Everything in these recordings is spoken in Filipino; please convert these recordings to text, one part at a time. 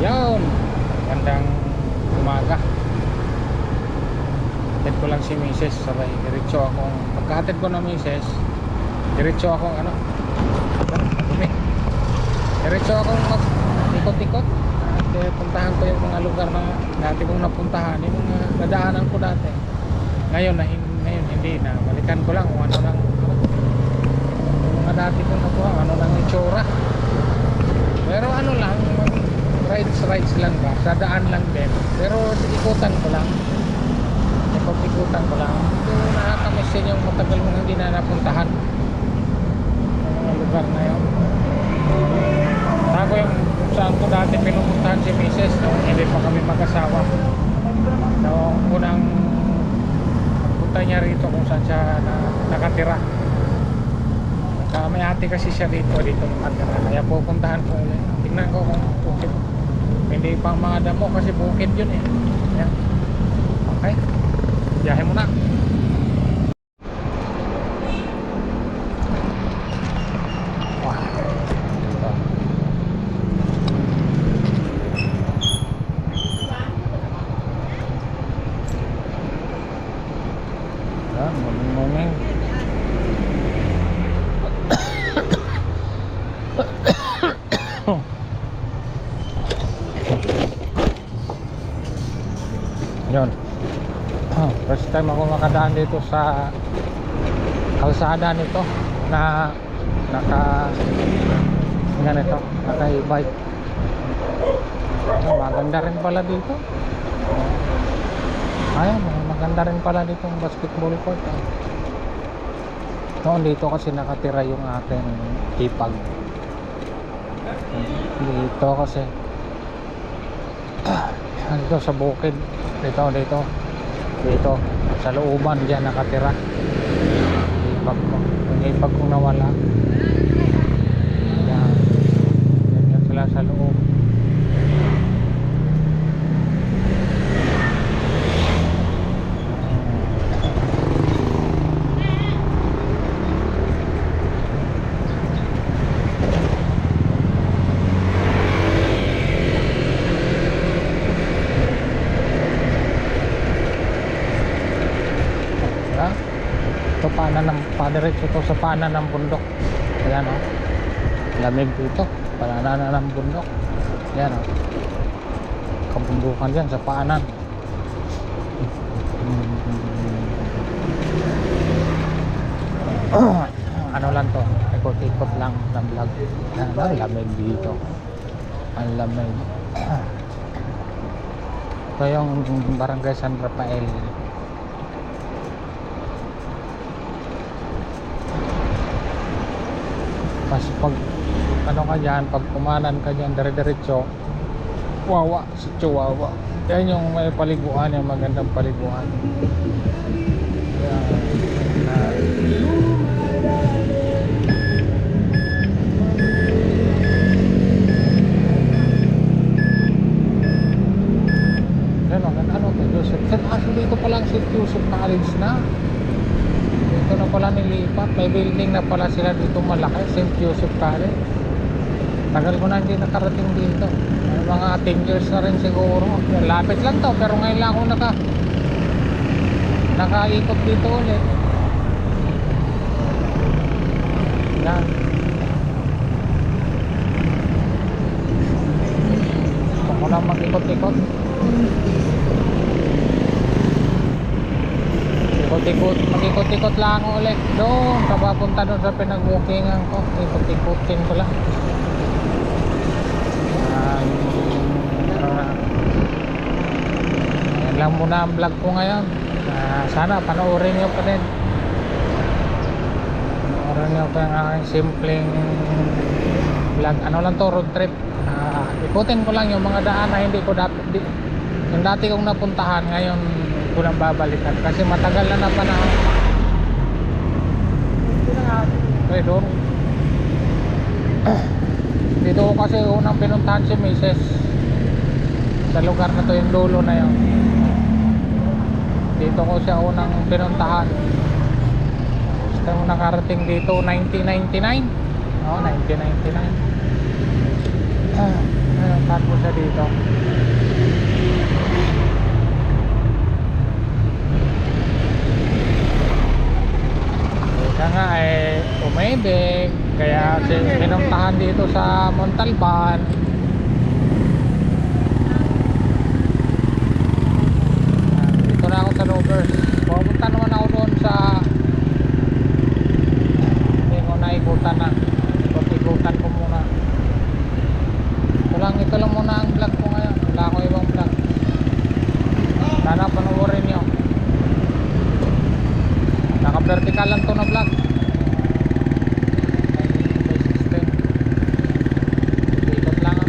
Yun, gandang umaga. Hatid ko lang si Mrs. Sabay, diretso akong pagkahatid ko na Mrs. Diretso akong diretso akong mag-ikot-ikot. At puntahan ko yung mga lugar na dati kong napuntahan, yung mga nadaanan ko dati. Ngayon hindi na, balikan ko lang kung ano lang yung mga dati kong nakuha, ano lang itsura. Pero ano lang, rides lang ba, sa daan lang din. Pero ikutan ko lang, ikutan ko lang. Pero nakakamiss din yung matagal mong hindi na napuntahan yung mga lugar na yun. Ako yung saan ko dati pinupuntahan si Mrs. No? Hindi pa kami mag-asawa. Noong unang punta niya rito kung saan siya nakatira. May ate kasi siya dito nakatira. Kaya pupuntahan ko ulit. Tingnan ko kung bukid. Hindi pang mga damo kasi bukid yun eh. Yan. Okay. Biyahe muna. Morning. Yun. First time ako makadaan dito sa kalsada nito na ganito, naka-e-bike. Maganda rin pala dito. Ayan, maganda rin pala dito yung basketball court. Noon dito kasi nakatira yung ating ipag. Dito kasi dito sa bukid. Dito sa looban dyan nakatira. Ipag ko. Yung ipag kong nawala. Yan sila sa loob. Ito padiretso to sa paanan ng bundok. Ayan o, lamig dito, paanan ng bundok. Ayan o, kabundukan dyan sa paanan. Ano lang to, ikot-ikot lang ng vlog. Ang lamig dito, ang lamig. Ito yung barangay San Rafael. Kasi pag ano ka dyan, pag kumanan ka dyan dire-diretso, Wawa, si Chihuahua. Yan yung may paliguan, yung magandang paliguan. Ano to, Joseph? Dito pa lang si Joseph College na. Dito na pala nilipat. May building na pala sila dito malaki, St. Joseph College. Tagal ko na hindi nakarating dito. Mga 10 years na rin siguro. Lapit lang to, pero ngayon lang ako nakaikot dito ulit. Yan. Gusto ko lang mag-ikot-ikot. Mag-ikot-ikot lang ako ulit. Doon, kapapunta doon sa pinag-bookingan ko. Ikot-ikotin ko lang. Ayan lang muna ang vlog ko ngayon. Sana panoorin nyo pa din. Panoorin nyo pa yung aking simpleng vlog. Ano lang to, road trip. Ikutin ko lang yung mga daan na hindi ko yung dati kong napuntahan ngayon ko nang babalikan kasi matagal na napanahon. Doon dito ko kasi unang pinuntahan si Mrs. sa lugar na to, yung dulo na yun. Dito ko siya unang pinuntahan. Gusto mo nakarating dito 1999. 1999. Tapos siya dito. Kaya nga umibig, kaya pinuntahan dito sa Montalban. Dito na ako sa Lovers. Pupunta naman ako doon sa hindi ko naikutan na. Ikutan ko muna. Ito lang muna ang vlog ko ngayon. Wala akong ibang vlog. Sana panoorin nyo. Naka-vertical lang to na vlog. Ikot lang ah.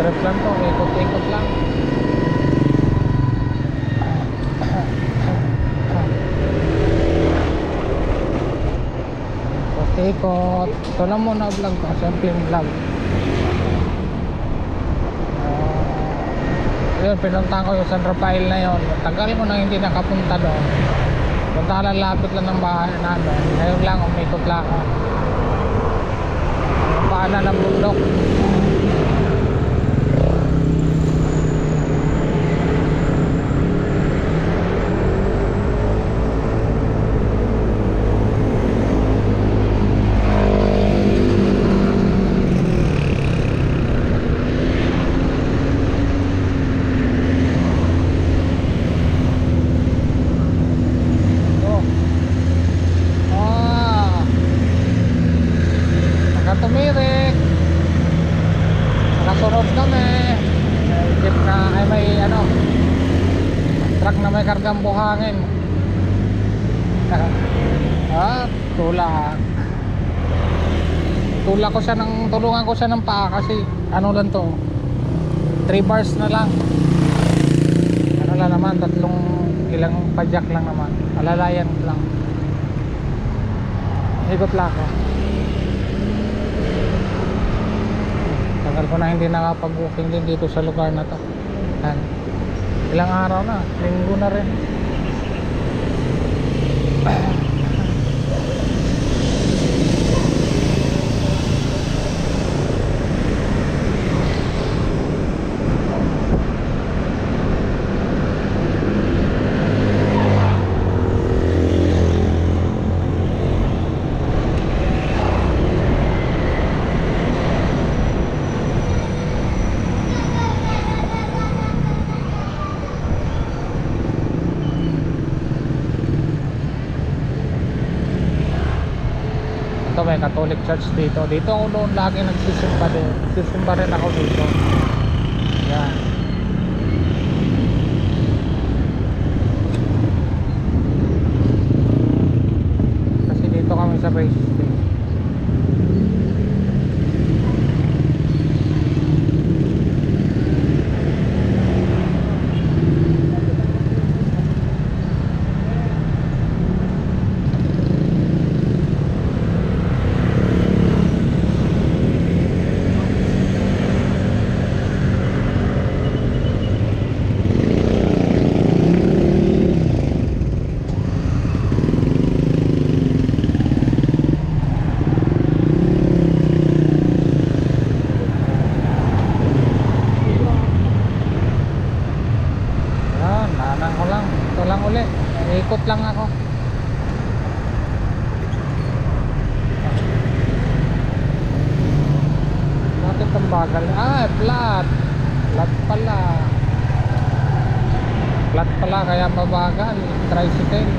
Trip lang to, ikot-ikot lang. Ikot-ikot. Ito lang muna vlog ko, simple vlog. Yun, pinuntahan ko yung San Rafael na yun. Tagal ko nang hindi nakapunta doon. Punta lang, lapit lang ng bahay namin. Ngayon lang, umikot lang ako. Paanan ng bundok. Tumirik, nakasunod kami. Jeep na ay may truck na may kargang buhangin. Tulungan ko siya ng paa kasi lang to, 3 bars na lang. Lang naman, ilang padyak lang naman, alalayan lang. Ikot lang ako. Tagal ko na hindi nakapag-booking din dito sa lugar na to. Ilang araw na, linggo na rin. Ito may Catholic Church dito. Dito ako noon lagi nagsisimba din. Nagsisimba rin ako dito. Yan. Kasi dito kami sa race station. Ikot lang ako. Bakit ang bagal? Flat. Flat pala. Flat pala kaya mabagal. Tricycle.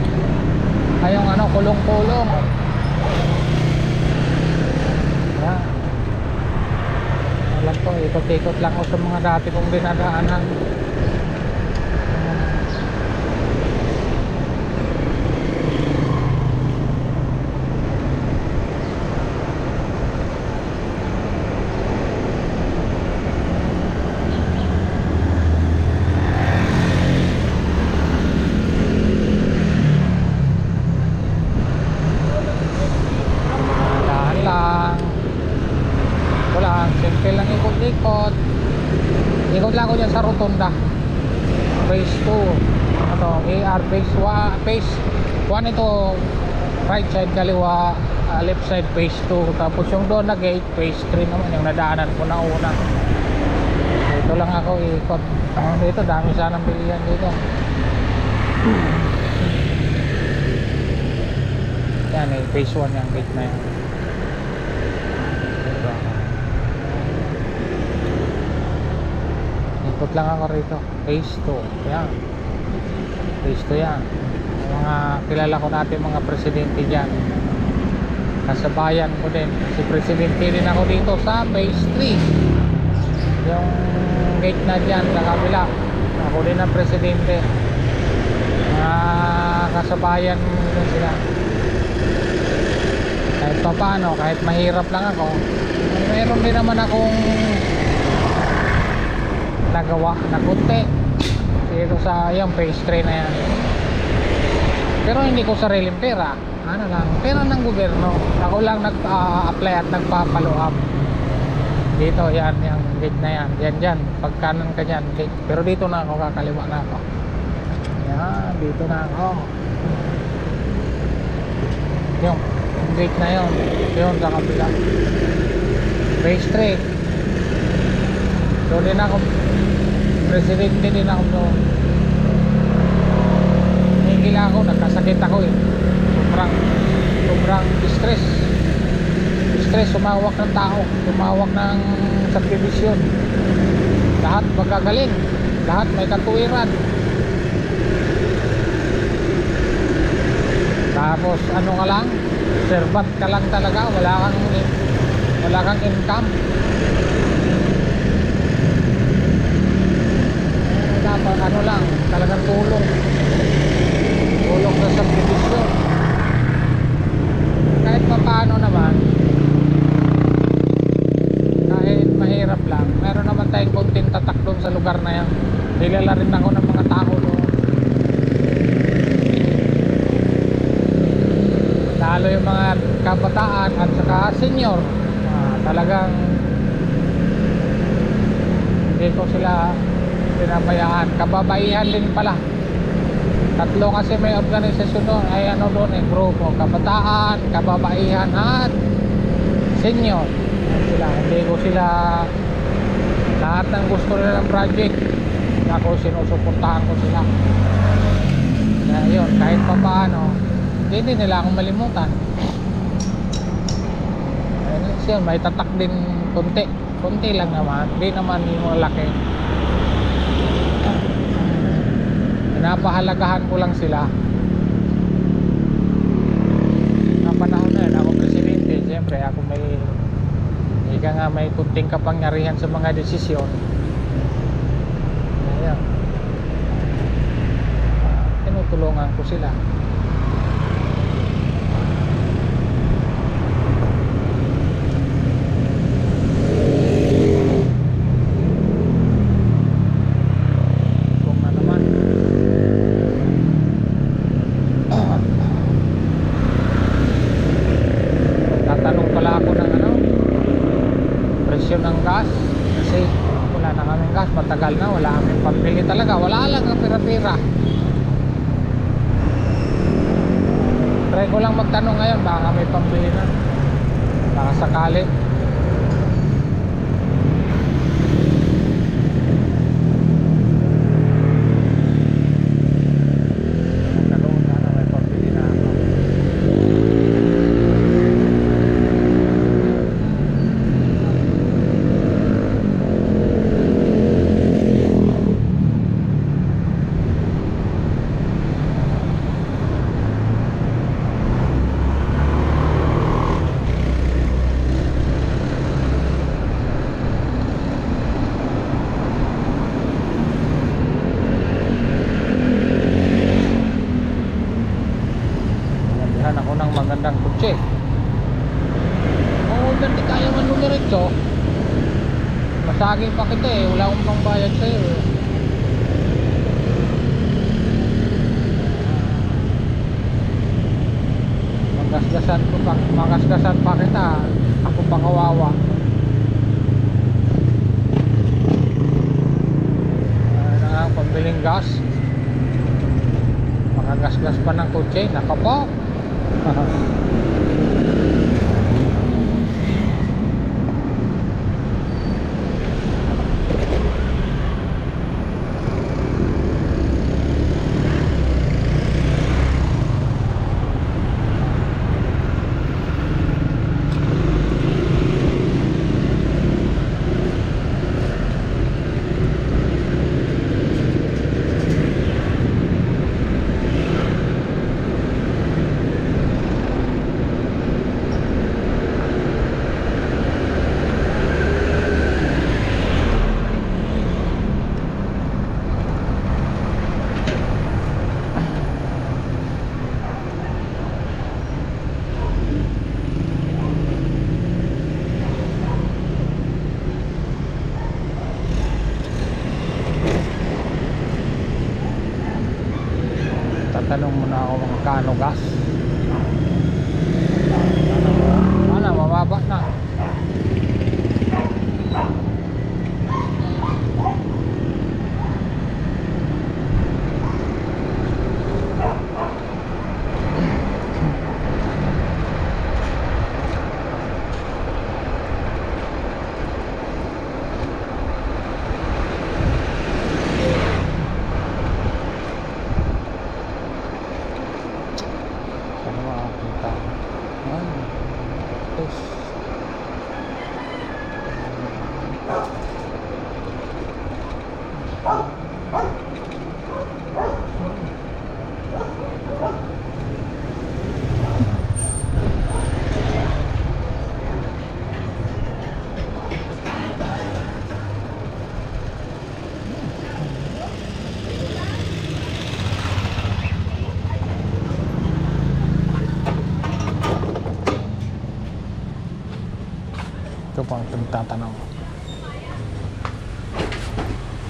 Ay yung ano, kulong-kulong. Yan. Alam ko, ikot-ikot lang ako sa mga dati kong dinadaanan. Daan lang. Wala, simple lang ikot-ikot. Ikot lang ako dyan sa Rotunda. Phase 2. Ano, AR phase 1. Phase 1 ito, right side kaliwa, left side phase 2. Tapos yung doon na gate, phase 3 naman, yung nadaanan ko na una. Dito lang ako ikot. Dito, dami sanang bilihan dito. Yan eh, phase 1 yung gate na yan. Ikot lang ako rito. Phase 2. Yan. Phase 2 yan. Mga kilala ko natin mga presidente dyan. Kasabayan ko din. Si presidente din ako dito sa phase 3. Yung gate na dyan sa kabila. Ako din ang presidente. Kasabayan din sila. Kahit pa paano, kahit mahirap lang ako, mayroon din naman akong nagawa na kunti dito sa yung phase 3 na yan. Pero hindi ko sariling pera, ano lang, pera ng gobyerno. Ako lang nag-apply at nagpa-follow up dito. Yan, yung gate na yan, dyan, pagkanan ka dyan gate. Pero dito na ako, kakaliwa na ako. Yan, dito na ako. Yung gate na yun sa kabila, phase 3. Doon din ako, presidente din ako doon. Hingil ako, nagkasakit ako eh. Sobrang stress, sumawak ng tao, sumawak ng subdivision. Lahat magagaling, lahat may katuwiran. Tapos ano ka lang, servat ka lang talaga, wala kang income. Dapat ano lang, talagang tulong sa subdivision. Kahit paano naman, kahit mahirap lang, meron naman tayong konting tatak doon sa lugar na yan. Kilala rin ako ng mga tao doon, lalo yung mga kabataan at saka senior. Talagang hindi ko sila pinabayaan. Kababaihan din pala. Tatlo kasi may organisasyon doon, ay ano doon eh, grupo, kabataan, kababaihan at senior. Sila, hindi ko sila, lahat ng gusto nila ng project, ako sinusuportahan ko sila. Kaya yun, kahit pa paano, hindi nila akong malimutan. Ayun, may tatak din konti lang naman, hindi naman malaki. Napahalagahan ko lang sila. Ang panahon na yun, ako presidente, siyempre ako may kunting kapangyarihan sa mga desisyon. Ayan. Tinutulungan ko sila. Ng gas kasi wala na kaming gas, matagal na wala kaming pambili talaga, wala lang ang pira-pira. Try ko lang magtanong ngayon, baka may pambili na, baka sakali. magandang kutsi. Oo, hindi kaya man lumiretso. Masagi pa kita eh, wala akong pangbayad sa'yo eh. Magasgasan pa kita, ako pa kawawa. Pambiling gas, makagasgas pa ng kotse, naka po. Tatanong muna ako mga kano gas. Wala, mababa na. Ito po ang tatanong.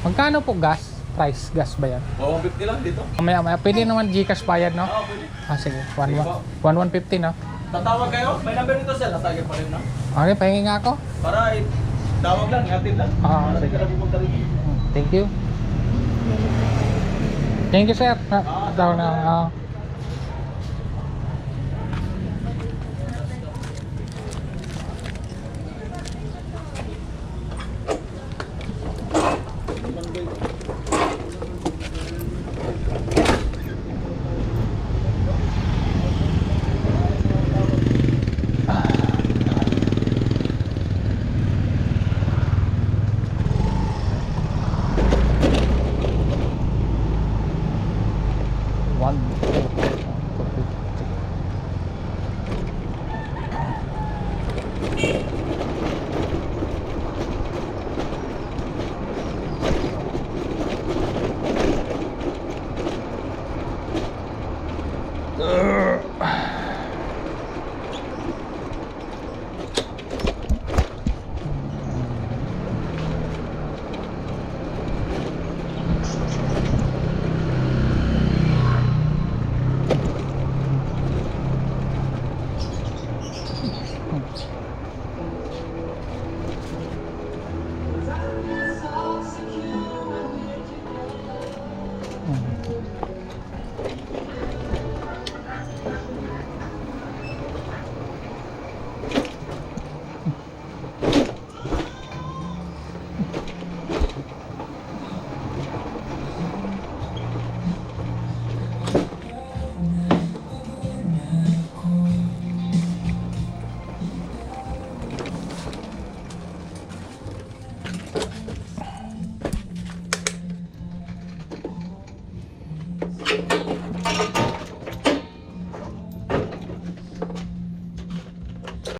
Magkano po gas? Price gas ba yan? 150 lang dito. Maya, pwede naman Gcash bayad, no? Oo, pwede. Ah, sige. 1,150, no? Tatawag kayo? May number nito sir, natagyan pa rin na. Okay, pahingi nga ako. Para tawag lang, ihatid lang. Ah, Para sige. di ka na pupunta rin. Thank you. Thank you, sir. Daw na. One.